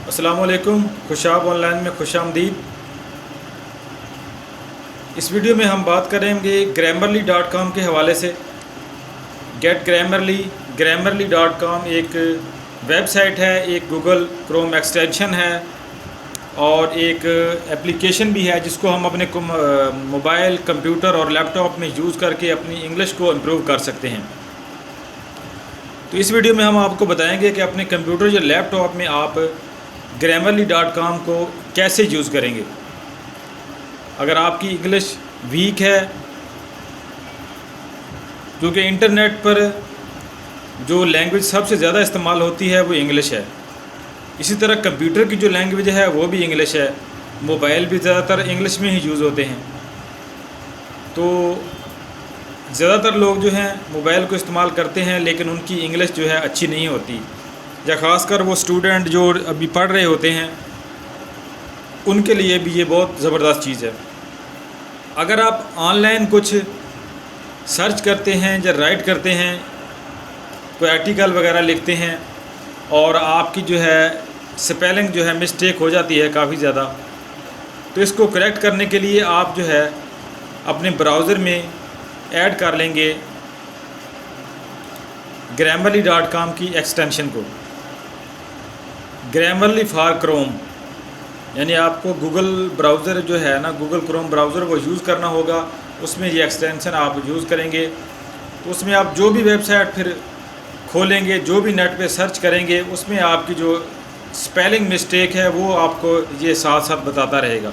अस्सलाम वालेकुम। खुशाब ऑनलाइन में खुशामदीद। इस वीडियो में हम बात करेंगे grammarly.com के हवाले से। गेट grammarly.com एक वेबसाइट है, एक गूगल क्रोम एक्सटेंशन है और एक एप्लीकेशन भी है जिसको हम अपने मोबाइल, कंप्यूटर और लैपटॉप में यूज़ करके अपनी इंग्लिश को इम्प्रूव कर सकते हैं। तो इस वीडियो में हम आपको बताएंगे कि अपने कंप्यूटर या लैपटॉप में आप grammarly.com को कैसे यूज़ करेंगे। अगर आपकी इंग्लिश वीक है, क्योंकि इंटरनेट पर जो लैंग्वेज सबसे ज़्यादा इस्तेमाल होती है वो इंग्लिश है। इसी तरह कंप्यूटर की जो लैंग्वेज है वो भी इंग्लिश है। मोबाइल भी ज़्यादातर इंग्लिश में ही यूज़ होते हैं। तो ज़्यादातर लोग जो हैं मोबाइल को इस्तेमाल करते हैं, लेकिन उनकी इंग्लिश जो है अच्छी नहीं होती, या ख़ासकर वो स्टूडेंट जो अभी पढ़ रहे होते हैं उनके लिए भी ये बहुत ज़बरदस्त चीज़ है। अगर आप ऑनलाइन कुछ सर्च करते हैं या राइट करते हैं, कोई आर्टिकल वगैरह लिखते हैं और आपकी जो है स्पेलिंग जो है मिस्टेक हो जाती है काफ़ी ज़्यादा, तो इसको करेक्ट करने के लिए आप जो है अपने ब्राउज़र में ऐड कर लेंगे grammarly.com की एक्सटेंशन को। Grammarly फॉर क्रोम, यानी आपको गूगल ब्राउज़र जो है ना, गूगल क्रोम ब्राउज़र वो यूज़ करना होगा। उसमें ये एक्सटेंशन आप यूज़ करेंगे तो उसमें आप जो भी वेबसाइट फिर खोलेंगे, जो भी नेट पे सर्च करेंगे, उसमें आपकी जो स्पेलिंग मिस्टेक है वो आपको ये साथ साथ बताता रहेगा।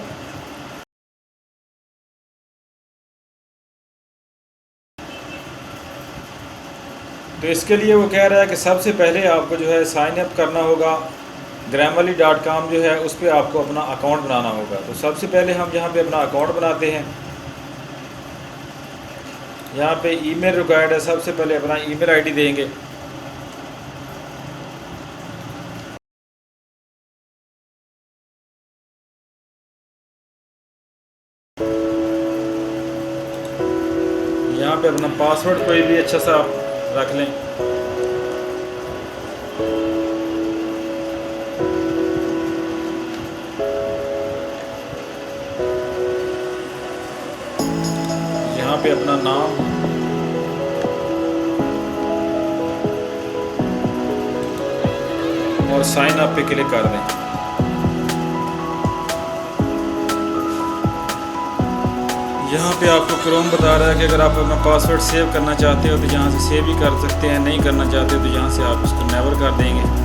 तो इसके लिए वो कह रहा है कि सबसे पहले आपको जो है साइन अप करना होगा। grammarly.com जो है उस पर आपको अपना अकाउंट बनाना होगा। तो सबसे पहले हम यहाँ पे अपना अकाउंट बनाते हैं। यहाँ पे ईमेल रिक्वायर्ड है। सबसे पहले अपना ईमेल आईडी देंगे। यहाँ पे अपना पासवर्ड कोई भी अच्छा सा रख लें। यहाँ पे अपना नाम और साइन अप पे क्लिक कर दें। यहाँ पे आपको क्रोम बता रहा है कि अगर आप अपना पासवर्ड सेव करना चाहते हो तो यहाँ से सेव भी कर सकते हैं, नहीं करना चाहते तो यहाँ से आप इसको नेवर कर देंगे।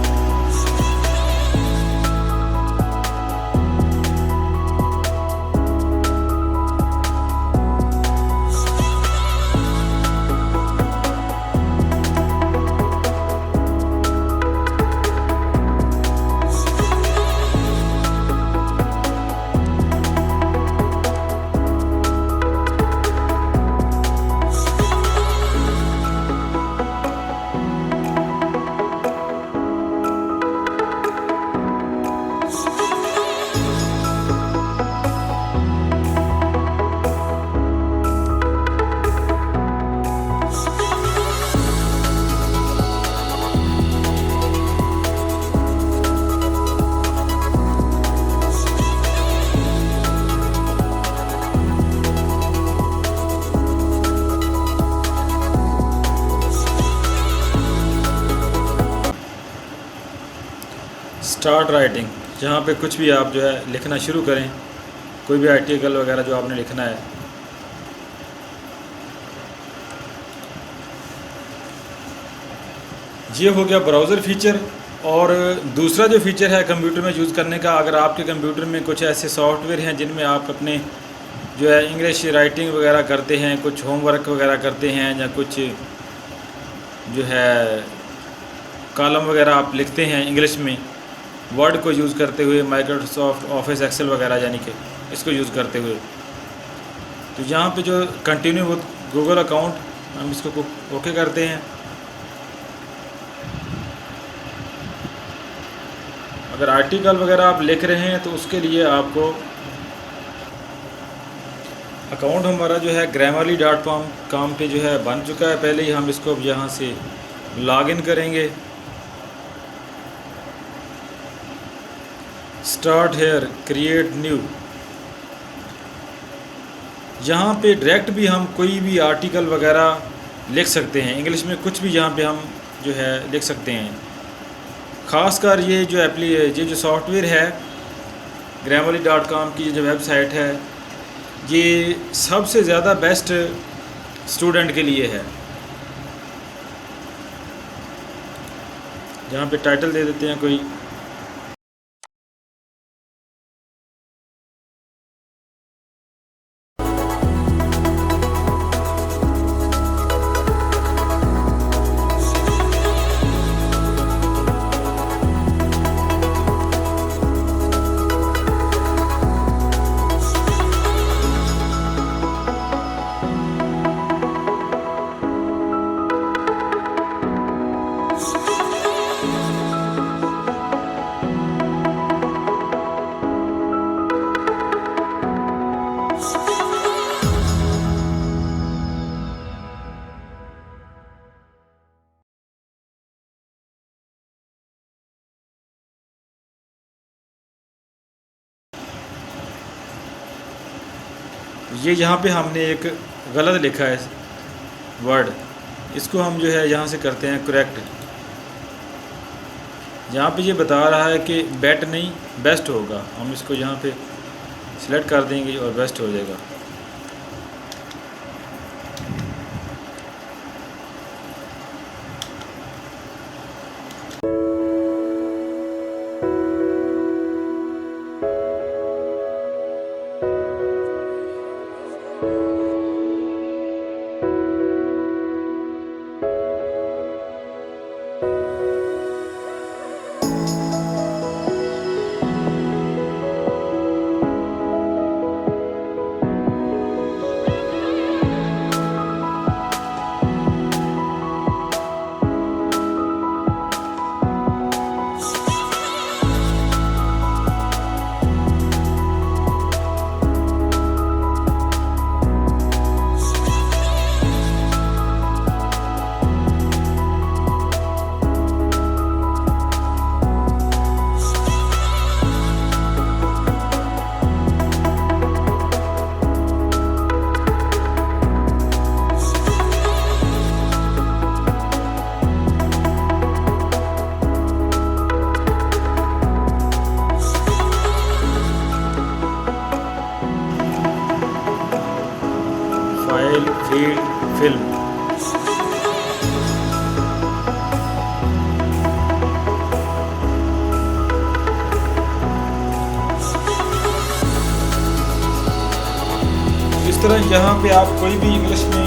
स्टार्ट राइटिंग, जहाँ पे कुछ भी आप जो है लिखना शुरू करें, कोई भी आर्टिकल वगैरह जो आपने लिखना है। ये हो गया ब्राउज़र फीचर। और दूसरा जो फीचर है कंप्यूटर में यूज़ करने का, अगर आपके कंप्यूटर में कुछ ऐसे सॉफ्टवेयर हैं जिनमें आप अपने जो है इंग्लिश राइटिंग वगैरह करते हैं, कुछ होमवर्क वगैरह करते हैं, या कुछ जो है कॉलम वगैरह आप लिखते हैं इंग्लिश में वर्ड को यूज़ करते हुए, माइक्रोसॉफ्ट ऑफिस एक्सेल वगैरह यानी कि इसको यूज़ करते हुए, तो यहाँ पे जो कंटिन्यू विद गूगल अकाउंट हम इसको ओके करते हैं। अगर आर्टिकल वगैरह आप लिख रहे हैं तो उसके लिए आपको अकाउंट हमारा जो है grammarly.com पे जो है बन चुका है। पहले ही हम इसको अब यहाँ से लॉगिन करेंगे। Start here, create new. यहाँ पे डायरेक्ट भी हम कोई भी आर्टिकल वगैरह लिख सकते हैं, इंग्लिश में कुछ भी यहाँ पे हम जो है लिख सकते हैं। ख़ासकर ये जो सॉफ्टवेयर है grammarly.com की जो वेबसाइट है, ये सबसे ज़्यादा बेस्ट स्टूडेंट के लिए है। यहाँ पे टाइटल दे देते हैं कोई। ये यहाँ पे हमने एक गलत लिखा है वर्ड, इसको हम जो है यहाँ से करते हैं करेक्ट। यहाँ पे ये बता रहा है कि बेट नहीं बेस्ट होगा, हम इसको यहाँ पे सिलेक्ट कर देंगे और बेस्ट हो जाएगा। File field film. इस तरह यहाँ पे आप कोई भी इंग्लिश में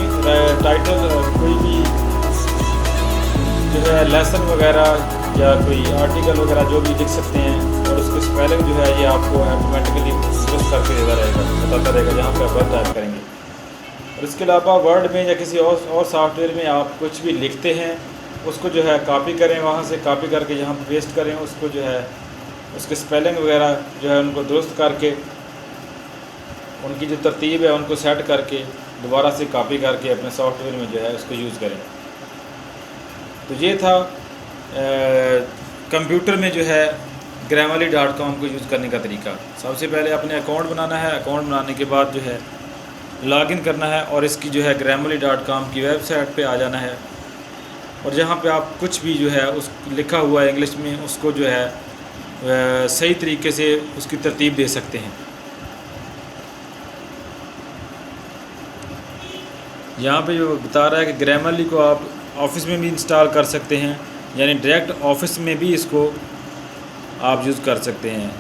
टाइटल, कोई भी जो है लेसन वगैरह या कोई आर्टिकल वगैरह जो भी लिख सकते हैं, और उसके स्पेलिंग जो है ये आपको ऑटोमेटिकली दुरुस्त करके देता रहेगा, बताता रहेगा जहाँ पे आप वर्ड टाइप करेंगे। और इसके अलावा वर्ड में या किसी और सॉफ्टवेयर में आप कुछ भी लिखते हैं उसको जो है कॉपी करें, वहाँ से कॉपी करके यहाँ पर पेस्ट करें, उसको जो है उसके स्पेलिंग वगैरह जो है उनको दुरुस्त करके, उनकी जो तरतीब है उनको सेट करके दोबारा से कॉपी करके अपने सॉफ्टवेयर में जो है उसको यूज़ करें। तो ये था कंप्यूटर में जो है grammarly.com को यूज़ करने का तरीका। सबसे पहले अपने अकाउंट बनाना है, अकाउंट बनाने के बाद जो है लॉगिन करना है और इसकी जो है grammarly.com की वेबसाइट पे आ जाना है, और जहाँ पे आप कुछ भी जो है उस लिखा हुआ है इंग्लिश में उसको जो है सही तरीके से उसकी तरतीब दे सकते हैं। यहाँ पे जो बता रहा है कि Grammarly को आप ऑफिस में भी इंस्टॉल कर सकते हैं, यानी डायरेक्ट ऑफिस में भी इसको आप यूज़ कर सकते हैं।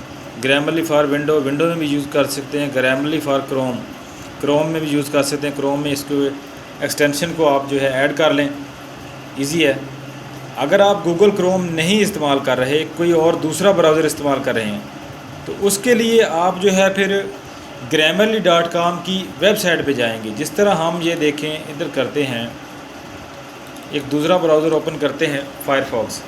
Grammarly फॉर विंडो में भी यूज़ कर सकते हैं। Grammarly फॉर क्रोम में भी यूज़ कर सकते हैं। क्रोम में इसको एक्सटेंशन को आप जो है ऐड कर लें, इजी है। अगर आप गूगल क्रोम नहीं इस्तेमाल कर रहे, कोई और दूसरा ब्राउज़र इस्तेमाल कर रहे हैं, तो उसके लिए आप जो है फिर grammarly.com की वेबसाइट पे जाएंगे। जिस तरह हम ये देखें इधर करते हैं, एक दूसरा ब्राउज़र ओपन करते हैं फायरफॉक्स।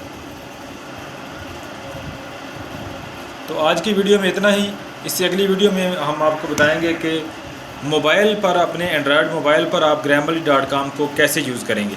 तो आज की वीडियो में इतना ही। इससे अगली वीडियो में हम आपको बताएंगे कि मोबाइल पर, अपने एंड्रॉयड मोबाइल पर आप grammarly.com को कैसे यूज़ करेंगे।